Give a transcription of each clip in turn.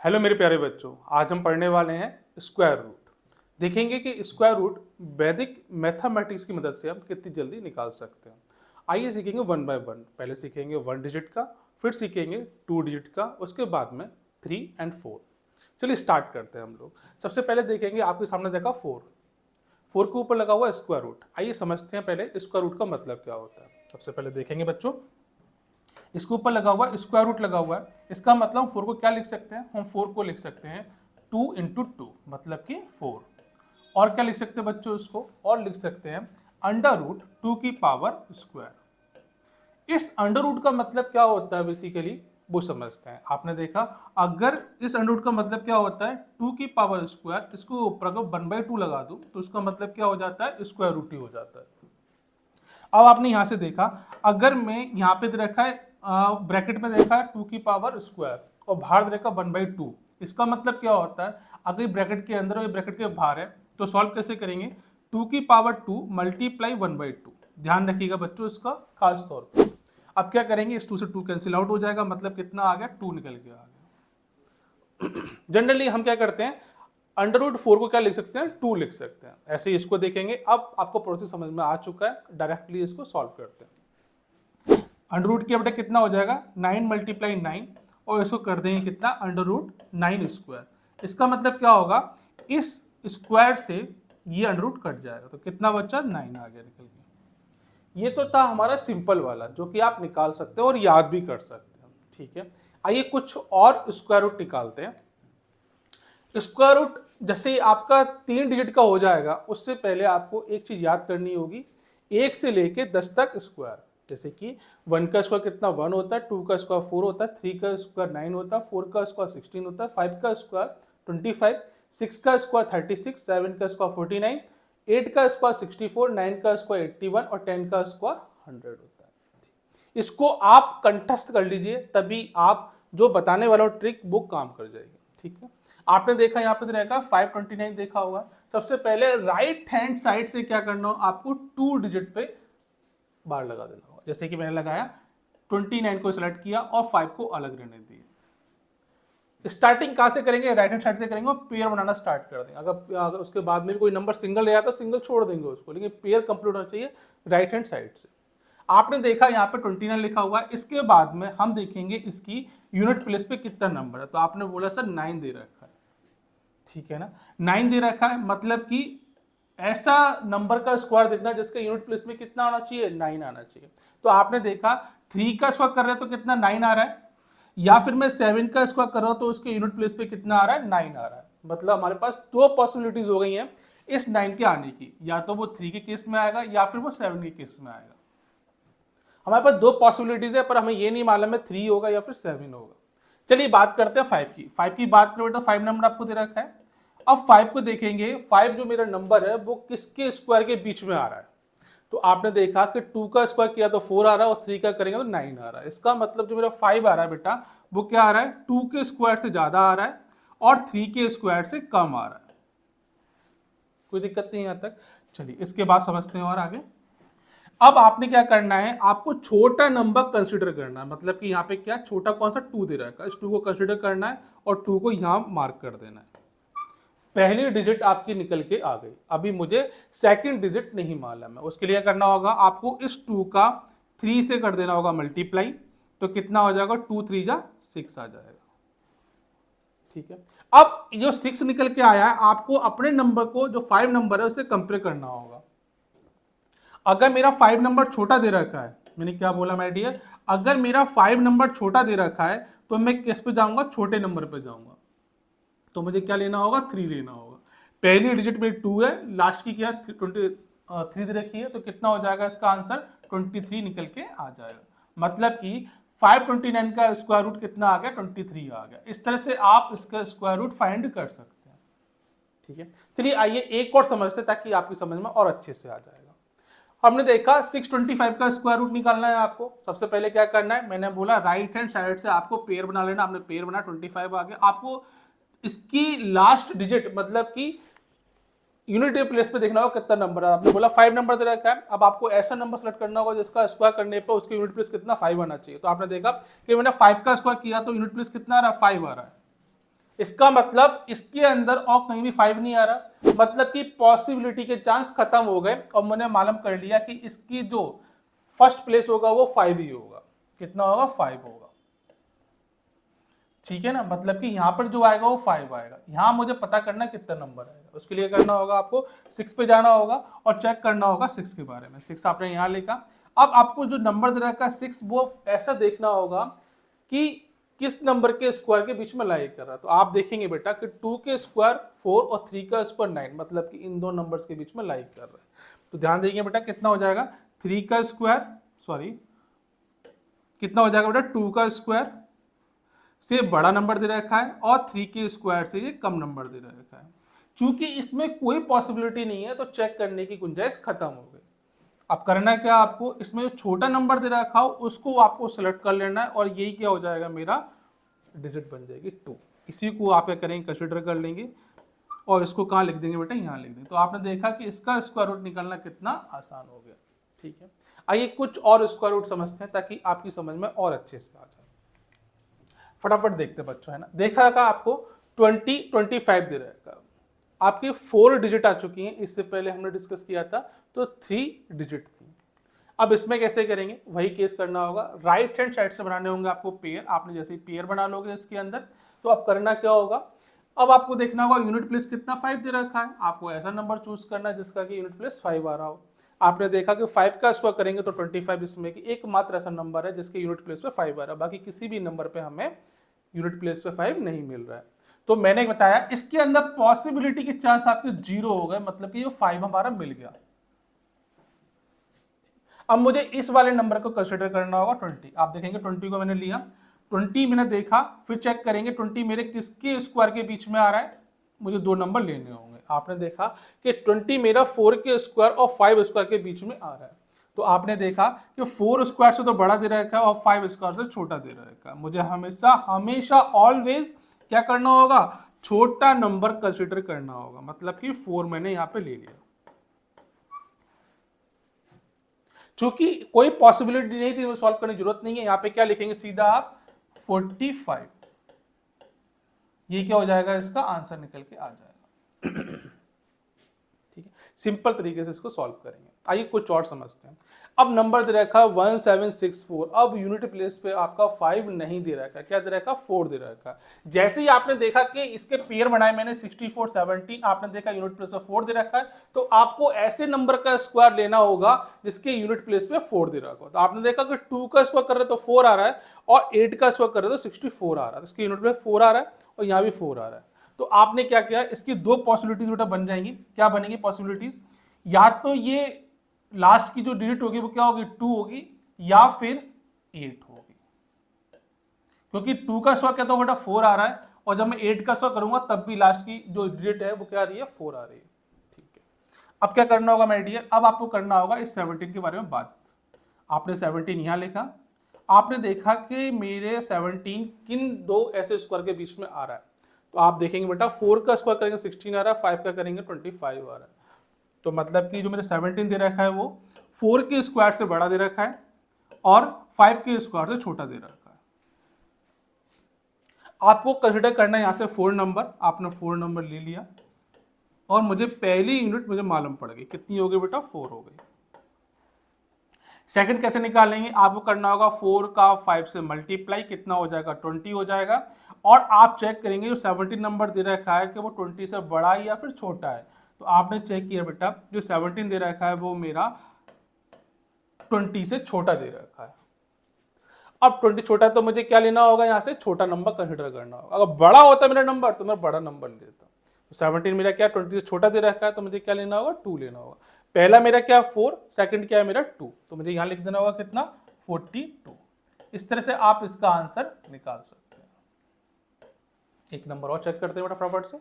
Hello मेरे प्यारे बच्चों, आज हम पढ़ने वाले हैं स्क्वायर रूट। देखेंगे कि स्क्वायर रूट वैदिक मैथमेटिक्स की मदद से हम कितनी जल्दी निकाल सकते हैं। आइए सीखेंगे वन बाय वन। पहले सीखेंगे 1 डिजिट का, फिर सीखेंगे 2 डिजिट का, उसके बाद में 3 एंड 4। चलिए स्टार्ट करते हैं हम लोग। सबसे पहले देखेंगे, आपके सामने देखा 4 के ऊपर लगा हुआ स्क्वायर रूट। आइए समझते हैं पहले स्क्वायर रूट का मतलब क्या होता है। सबसे पहले देखेंगे बच्चों, इसके ऊपर लगा हुआ स्क्वायर रूट लगा हुआ है, इसका मतलब हम 4 को क्या लिख सकते हैं, हम 4 को लिख सकते हैं 2 इंटू टू, मतलब कि 4। और क्या लिख सकते हैं बच्चों इसको, और लिख सकते हैं अंडर रूट 2 की पावर स्क्वायर। इस अंडर रूट का मतलब क्या होता है बेसिकली वो समझते हैं। आपने देखा, अगर इस अंडर रूट का मतलब क्या होता है 2 की पावर स्क्वायर, इसको ऊपर अगर 1/2 लगा दूं तो इसका मतलब क्या हो जाता है, स्क्वायर रूट ही हो जाता है। अब आपने यहां से देखा, अगर मैं यहाँ पे रखा है ब्रैकेट में देखा है 2 की पावर स्क्वायर और बाहर देखा 1/2, इसका मतलब क्या होता है, अगर ब्रैकेट के अंदर और ब्रैकेट के बाहर है तो सॉल्व कैसे करेंगे, 2 की पावर 2 मल्टीप्लाई 1/2। ध्यान रखिएगा बच्चों इसका खास तौर पर। अब क्या करेंगे, इस 2 से 2 कैंसिल आउट हो जाएगा, मतलब कितना आ गया, 2 निकल के आ गया। जनरली हम क्या करते हैं, अंडर रूट 4 को क्या लिख सकते हैं, 2 लिख सकते हैं। ऐसे ही इसको देखेंगे। अब आपको प्रोसेस समझ में आ चुका है, डायरेक्टली इसको सॉल्व करते हैं। अंडर रूट की अपडेट कितना हो जाएगा, 9 मल्टीप्लाई 9, और इसको कर देंगे कितना, अंडर रूट 9 स्क्वायर। इसका मतलब क्या होगा, इस स्क्वायर से ये अंडर रूट कट जाएगा, तो कितना बचा, 9 आ गया निकल के। ये तो था हमारा सिंपल वाला, जो कि आप निकाल सकते हो और याद भी कर सकते हैं। ठीक है, आइए कुछ और स्क्वायर रूट निकालते हैं। स्क्वायर रूट जैसे ही आपका 3 डिजिट का हो जाएगा, उससे पहले आपको एक चीज याद करनी होगी, 1 से लेके 10 तक स्क्वायर। जैसे कि 1 का स्क्वायर कितना 1 होता है, 2 का स्क्वायर 4 होता है, 3 का स्क्वायर 9 होता है, 4 का स्क्वायर 16 होता है, 5 का स्क्वायर 25, 6 का स्क्वायर 36, 7 का स्क्वायर 49, 8 का स्क्वायर 64, 9 का स्क्वायर 81 और 10 का स्क्वायर 100 होता है। इसको आप कंठस्थ कर लीजिए, तभी आप जो बताने वाला ट्रिक वो काम कर जाएगी। ठीक है, आपने देखा यहाँ पे रहेगा 529 देखा होगा। सबसे पहले राइट हैंड साइड से क्या करना हो, आपको 2 डिजिट पे बार लगा देना होगा। जैसे कि मैंने लगाया, 29 को सिलेक्ट किया और 5 को अलग रहने दिए। स्टार्टिंग कहां से करेंगे, राइट हैंड साइड से करेंगे और पेयर बनाना स्टार्ट कर देंगे। अगर उसके बाद में कोई नंबर सिंगल ले आता तो सिंगल छोड़ देंगे उसको, लेकिन पेयर कंप्लीट होना चाहिए राइट हैंड साइड से। आपने देखा यहाँ पे 29 लिखा हुआ है। इसके बाद में हम देखेंगे इसकी यूनिट प्लेस पे कितना नंबर है, तो आपने बोला सर 9 दे रखा है। ठीक है ना, 9 दे रखा है, मतलब कि ऐसा नंबर का स्क्वायर देखना जिसके यूनिट प्लेस में कितना आना चाहिए, 9 आना चाहिए। तो आपने देखा 3 का स्क्वायर कर रहे हैं तो कितना 9 आ रहा है, या फिर मैं 7 का स्क्वायर कर रहा हूं तो उसके यूनिट प्लेस पे कितना आ रहा है, 9 आ रहा है। मतलब हमारे पास 2 पॉसिबिलिटीज हो गई हैं इस 9 के आने की, या तो वो 3 के केस में आएगा या फिर वो 7 के केस में आएगा। हमारे पास 2 पॉसिबिलिटीज है, पर हमें ये नहीं मालूम है 3 होगा या फिर 7 होगा। चलिए बात करते हैं 5 की। 5 की बात करें तो 5 नंबर आपको दे रखा है। अब 5 को देखेंगे, 5 जो मेरा नंबर है वो किसके स्क्वायर के बीच में आ रहा है। तो आपने देखा कि 2 का स्क्वायर किया तो 4 आ रहा है और 3 का करेंगे तो 9 आ रहा है। इसका मतलब जो मेरा 5 आ रहा है बेटा, वो क्या आ रहा है, 2 के स्क्वायर से ज्यादा आ रहा है और 3 के स्क्वायर से कम आ रहा है। कोई दिक्कत नहीं यहाँ तक। चलिए इसके बाद समझते हैं और आगे। अब आपने क्या करना है, आपको छोटा नंबर कंसीडर करना है। मतलब कि यहाँ पे क्या छोटा कौन सा, 2 दे रखा है, इस 2 को कंसीडर करना है और 2 को यहाँ मार्क कर देना है। पहली डिजिट आपकी निकल के आ गई। अभी मुझे सेकंड डिजिट नहीं मालूम है, उसके लिए करना होगा आपको इस 2 का 3 से कर देना होगा मल्टीप्लाई, तो कितना हो जाएगा, 2 3 जा 6 आ जाएगा। ठीक है, अब जो 6 निकल के आया है, आपको अपने नंबर को जो 5 नंबर है उससे कंपेयर करना होगा। अगर मेरा 5 नंबर छोटा दे रखा है, मैंने क्या बोला माय डियर, अगर मेरा 5 नंबर छोटा दे रखा है तो मैं किस पे जाऊंगा, छोटे नंबर पे जाऊंगा। तो मुझे क्या लेना होगा, 3 लेना होगा। पहली डिजिट में 2 है, लास्ट की क्या 3 दे रखी है, तो कितना हो जाएगा इसका आंसर, 23 निकल के आ जाएगा। मतलब कि 529 का स्क्वायर रूट कितना आ गया, 23 आ गया। इस तरह से आप इसका स्क्वायर रूट फाइंड कर सकते हैं। ठीक है, चलिए आइए एक और समझते हैं ताकि आपकी समझ में और अच्छे से आ जाएगा। हमने देखा 625 का स्क्वायर रूट निकालना है आपको। सबसे पहले क्या करना है, मैंने बोला राइट हैंड साइड से आपको पेयर बना लेना। आपने पेयर बना, 25 आ गया। आपको इसकी लास्ट डिजिट मतलब कि यूनिट प्लेस पे देखना होगा कितना नंबर है। आपने बोला 5 नंबर दे रखा है, अब आपको ऐसा नंबर सेलेक्ट करना होगा जिसका स्क्वायर करने पे उसके यूनिट प्लेस कितना 5 आना चाहिए। तो आपने देखा कि मैंने 5 का स्क्वायर किया तो यूनिट प्लेस कितना आ रहा है, 5 आ रहा है। इसका मतलब इसके अंदर और कहीं भी 5 नहीं आ रहा, मतलब कि पॉसिबिलिटी के चांस खत्म हो गए और मैंने मालूम कर लिया कि इसकी जो फर्स्ट प्लेस होगा वो 5 ही होगा। कितना होगा? 5 होगा। ठीक है ना, मतलब कि यहाँ पर जो आएगा वो 5 आएगा। यहाँ मुझे पता करना कितना नंबर आएगा, उसके लिए करना होगा आपको 6 पे जाना होगा और चेक करना होगा 6 के बारे में। 6 आपने यहाँ लिखा। अब आपको जो नंबर दे रखा है 6, वो ऐसा देखना होगा कि किस नंबर के स्क्वायर के बीच में लाई कर रहा है। तो आप देखेंगे बेटा कि 2 के स्क्वायर 4 और 3 का स्क्वायर 9, मतलब कि इन दो नंबर्स के बीच में लाई कर रहा है। तो ध्यान देंगे बेटा कितना हो जाएगा, 3 का स्क्वायर, सॉरी कितना हो जाएगा बेटा, 2 का स्क्वायर से बड़ा नंबर दे रखा है और 3 के स्क्वायर से ये कम नंबर दे रखा है। चूंकि इसमें कोई पॉसिबिलिटी नहीं है तो चेक करने की गुंजाइश खत्म हो गई। अब करना क्या, आपको इसमें जो छोटा नंबर दे रखा हो उसको आपको सेलेक्ट कर लेना है और यही क्या हो जाएगा, मेरा डिजिट बन जाएगी 2। इसी को आप क्या करेंगे, कंसिडर कर लेंगे और इसको कहाँ लिख देंगे बेटा, यहाँ लिख देंगे। तो आपने देखा कि इसका स्क्वायर रूट निकालना कितना आसान हो गया। ठीक है, आइए कुछ और स्क्वायर रूट समझते हैं ताकि आपकी समझ में और अच्छे से आ जाए। फटाफट देखते बच्चों, है ना। देखा रखा आपको 20, 25 दे रहेगा, आपके 4 डिजिट आ चुकी हैं। इससे पहले हमने डिस्कस किया था तो 3 डिजिट थी। अब इसमें कैसे करेंगे, वही केस करना होगा। राइट हैंड साइड से बनाने होंगे आपको पेयर। आपने जैसे ही पेयर बना लोगे इसके अंदर, तो अब करना क्या होगा, अब आपको देखना होगा यूनिट प्लेस कितना 5 दे रखा है। आपको ऐसा नंबर चूज करना है जिसका कि यूनिट प्लेस 5 आ रहा हो। आपने देखा कि 5 का स्क्वायर करेंगे तो 25, इसमें कि एकमात्र ऐसा नंबर है जिसके यूनिट प्लेस पे 5 आ रहा है, बाकी किसी भी नंबर पे हमें यूनिट प्लेस पे 5 नहीं मिल रहा है। तो मैंने बताया इसके अंदर पॉसिबिलिटी के चांस आपके 0 हो गए, मतलब कि ये 5 हमारा मिल गया। अब मुझे इस वाले नंबर को कंसीडर करना होगा 20। आप देखेंगे 20 को मैंने लिया, 20 मैंने देखा, फिर चेक करेंगे 20 मेरे किसके स्क्वायर के बीच में आ रहा है। मुझे 2 नंबर लेने होंगे। आपने देखा कि 20 मेरा 4 के स्क्वायर और 5 स्क्वायर के बीच में आ रहा है। तो आपने देखा कि 4 स्क्वायर से तो बड़ा दे रखा है और 5 स्क्वायर से छोटा दे रखा है। मुझे हमेशा हमेशा ऑलवेज क्या करना होगा, छोटा नंबर कंसीडर करना होगा। मतलब कि 4 मैंने यहाँ पे ले लिया, चूंकि कोई पॉसिबिलिटी नहीं थी, सॉल्व करने की जरूरत नहीं है। यहाँ पे क्या लिखेंगे, सीधा आप 45, ये क्या हो जाएगा, इसका आंसर निकल के आ जाएगा। ठीक है, सिंपल तरीके से इसको सॉल्व करेंगे। आइए कुछ और समझते हैं। अब नंबर दे रखा 1764। अब यूनिट प्लेस पे आपका 5 नहीं दे रखा, क्या दे रखा, 4 दे रखा। जैसे ही आपने देखा कि इसके पेयर बनाए मैंने 64, 17, आपने देखा यूनिट प्लेस पे 4 दे रखा है, तो आपको ऐसे नंबर का स्क्वायर लेना होगा जिसके यूनिट प्लेस पे 4 दे रखा हो। तो आपने देखा कि 2 का स्क्वायर कर रहे तो 4 आ रहा है और 8 का स्क्वायर कर रहे तो 64 आ रहा है। इसके यूनिट प्लेस 4 आ रहा है और यहाँ भी 4 आ रहा है। तो आपने क्या किया, इसकी 2 पॉसिबिलिटीज बेटा बन जाएंगी। क्या बनेंगी पॉसिबिलिटीज, या तो ये लास्ट की जो डिजिट होगी वो क्या होगी, 2 होगी, या फिर 8 होगी। क्योंकि 2 का स्क्वायर क्या तो बेटा 4 आ रहा है और जब मैं 8 का स्क्वायर करूंगा तब भी लास्ट की जो डिजिट है वो क्या आ रही है, 4 आ रही है। ठीक है, अब क्या करना होगा माय डियर, अब आपको करना होगा इस 17 के बारे में बात। आपने 17 यहां लिखा, आपने देखा कि मेरे 17 किन 2 ऐसे स्क्वायर के बीच में आ रहा है। तो आप देखेंगे बेटा 4 का स्क्वायर करेंगे 16 आ रहा है, 5 का करेंगे 25 आ रहा है। तो मतलब कि जो मेरे 17 दे रखा है वो 4 के स्क्वायर से बड़ा दे रखा है और 5 के स्क्वायर से छोटा दे रखा है। आपको कंसीडर करना है यहां से 4 नंबर। आपने 4 नंबर ले लिया और मुझे पहली यूनिट मुझे मालूम पड़ गई, कितनी हो गई बेटा, 4 हो गई। सेकंड कैसे निकालेंगे, आपको करना होगा 4 का 5 से मल्टीप्लाई, कितना हो जाएगा, 20 हो जाएगा। और आप चेक करेंगे जो 17 नंबर दे रखा है कि वो 20 से बड़ा है या फिर छोटा है। तो आपने चेक किया बेटा जो 17 दे रखा है वो मेरा 20 से छोटा दे रखा है। अब 20 छोटा है तो मुझे क्या लेना होगा, यहाँ से छोटा नंबर कंसिडर करना होगा। अगर बड़ा होता मेरा नंबर तो मैं बड़ा नंबर लेता। तो 17 मेरा क्या 20 से छोटा दे रखा है तो मुझे क्या लेना होगा, 2 लेना होगा। पहला मेरा क्या 4, सेकंड क्या है मेरा 2, तो मुझे यहाँ लिख देना होगा कितना, 42। इस तरह से आप इसका आंसर निकाल सकते हैं। एक नंबर और चेक करते हैं बेटा फटाफट से,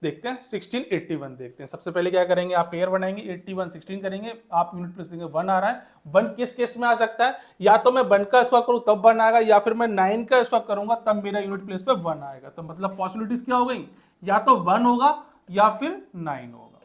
देखते हैं 16, 81 देखते हैं। सबसे पहले क्या करेंगे, आप पेयर बनाएंगे, 81, 16 करेंगे। आप यूनिट प्लेस देंगे 1 आ रहा है। 1 किस केस में आ सकता है, या तो मैं 1 का स्क्वायर करूं तब 1 आएगा, या फिर मैं 9 का स्क्वायर करूंगा तब मेरा यूनिट प्लेस पे 1 आएगा। तो मतलब पॉसिबिलिटीज क्या हो गई, या तो 1 होगा या फिर 9 होगा।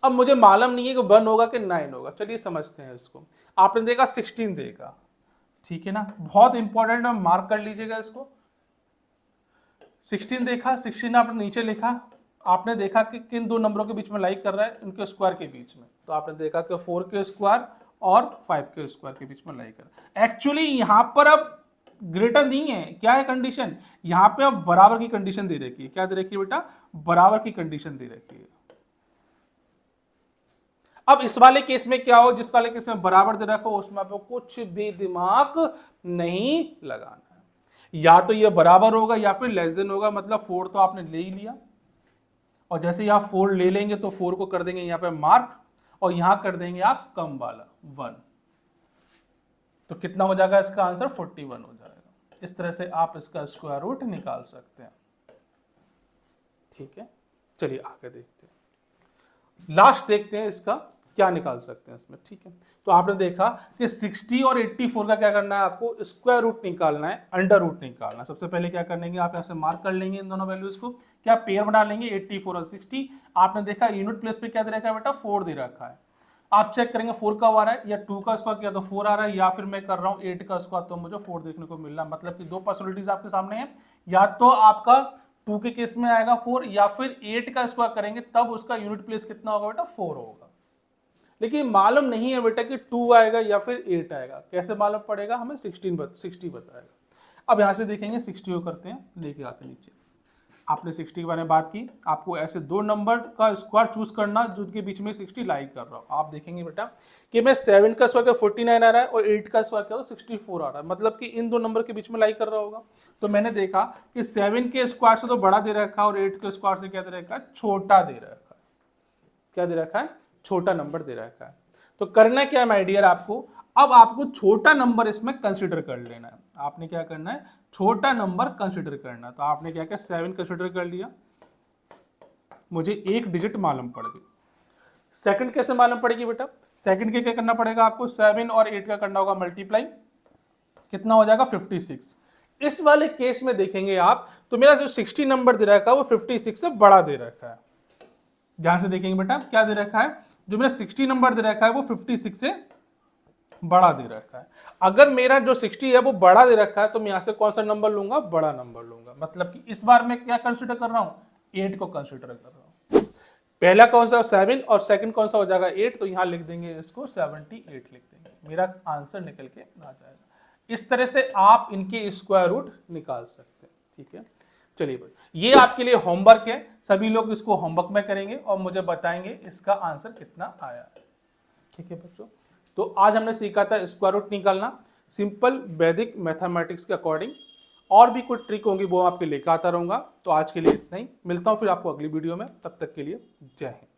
अब मुझे मालूम नहीं है कि 1 होगा कि 9 होगा, चलिए समझते हैं इसको। आपने देखा 16 देगा, ठीक है ना, बहुत इंपॉर्टेंट है, मार्क कर लीजिएगा इसको। 16 देखा, 16 आपने नीचे लिखा, आपने देखा कि किन दो नंबरों के बीच में लाइक कर रहा है, इनके स्क्वायर के बीच में। तो आपने देखा कि 4 के स्क्वायर और 5 के स्क्वायर के बीच में लाइक कर। एक्चुअली यहां पर अब ग्रेटर नहीं है, क्या है कंडीशन, यहां पे अब बराबर की कंडीशन दे रखी है। क्या दे रखी है बेटा, बराबर की कंडीशन दे रखी है। अब इस वाले केस में क्या हो, जिस वाले केस में बराबर दे रखा हो उसमें आपको कुछ भी दिमाग नहीं लगाना है, या तो ये बराबर होगा या फिर लेस देन होगा, मतलब 4 तो आपने ले ही लिया, और जैसे ही आप 4 ले लेंगे तो 4 को कर देंगे यहाँ पे मार्क, और यहां कर देंगे आप कम वाला 1, तो कितना हो जाएगा इसका आंसर 41 हो जाएगा। इस तरह से आप इसका स्क्वायर रूट निकाल सकते हैं। ठीक है, चलिए आगे देखते हैं, लास्ट देखते हैं इसका क्या निकाल सकते हैं इसमें। ठीक है, तो आपने देखा कि 60 और 84 का क्या करना है, आपको स्क्वायर रूट निकालना है, अंडर रूट निकालना है। सबसे पहले क्या करेंगे, आप ऐसे मार्क कर लेंगे इन दोनों वैल्यूज को, क्या पेयर बना लेंगे 84 और 60। आपने देखा यूनिट प्लेस पे क्या दे रखा है बेटा, 4 दे रखा है। आप चेक करेंगे 4 कब आ रहा है, या 2 का स्क्वायर किया तो 4 आ रहा है, या फिर मैं कर रहा हूँ 8 का स्क्वायर तो मुझे 4 देखने को मिल रहा है। मतलब कि दो पॉसिबिलिटीज आपके सामने है, या तो आपका 2 के केस में आएगा 4, या फिर 8 का स्क्वायर करेंगे तब उसका यूनिट प्लेस कितना होगा बेटा, 4 होगा। लेकिन मालूम नहीं है बेटा कि 2 आएगा या फिर 8 आएगा, कैसे मालूम पड़ेगा हमें, 60 बताएगा। अब यहां से देखेंगे 60 को करते हैं, लेके आते हैं नीचे। आपने 60 के बारे में बात की, आपको ऐसे दो नंबर का स्क्वायर चूज करना जिनके बीच में 60 लाइक कर रहा हूं। आप देखेंगे बेटा कि मैं 7 का स्क्वायर 49 आ रहा है और 8 का स्क्वायर क्या 64 आ रहा है, मतलब कि इन दो नंबर के बीच में लाइक कर रहा होगा। तो मैंने देखा कि 7 के स्क्वायर से तो बड़ा दे रखा है और 8 के स्क्वायर से क्या दे रखा है, छोटा दे रखा है। क्या दे रखा है, छोटा नंबर दे रखा है। तो करना क्या है माय डियर, आपको अब आपको छोटा नंबर इसमें कंसीडर कर लेना है। आपने क्या करना है, छोटा नंबर कंसीडर करना है। तो आपने क्या किया, 7 कंसीडर कर लिया, मुझे एक डिजिट मालूम पड़ गई। सेकंड कैसे मालूम पड़ेगी बेटा, सेकंड के क्या करना पड़ेगा आपको, 7 और 8 का करना होगा मल्टीप्लाई, कितना हो जाएगा 56। इस वाले केस में देखेंगे आप तो मेरा जो 60 नंबर दे रखा है वो 56 से बड़ा दे रखा है। ध्यान से देखेंगे बेटा क्या दे रखा है, जो मेरा 60 नंबर दे रखा है वो 56 से बड़ा दे रखा है। अगर मेरा जो 60 है वो बड़ा दे रखा है तो मैं यहां से कौन सा नंबर लूंगा, बड़ा नंबर लूंगा। मतलब कि इस बार मैं क्या कंसीडर कर रहा हूं, 8 को कंसीडर कर रहा हूं। पहला कौन सा 7 और सेकंड कौन सा हो जाएगा 8, तो यहां लिख देंगे इसको 78 लिख देंगे, मेरा आंसर निकल के आ जाएगा। इस तरह से आप इनके स्क्वायर रूट निकाल सकते हैं। ठीक है, चलिए भाई ये आपके लिए होमवर्क है, सभी लोग इसको होमवर्क में करेंगे और मुझे बताएंगे इसका आंसर कितना आया है। ठीक है बच्चों, तो आज हमने सीखा था स्क्वायर रूट निकालना सिंपल वैदिक मैथमेटिक्स के अकॉर्डिंग। और भी कुछ ट्रिक होंगी वो आपके लेकर आता रहूंगा। तो आज के लिए इतना ही, मिलता हूं फिर आपको अगली वीडियो में, तब तक के लिए जय हिंद।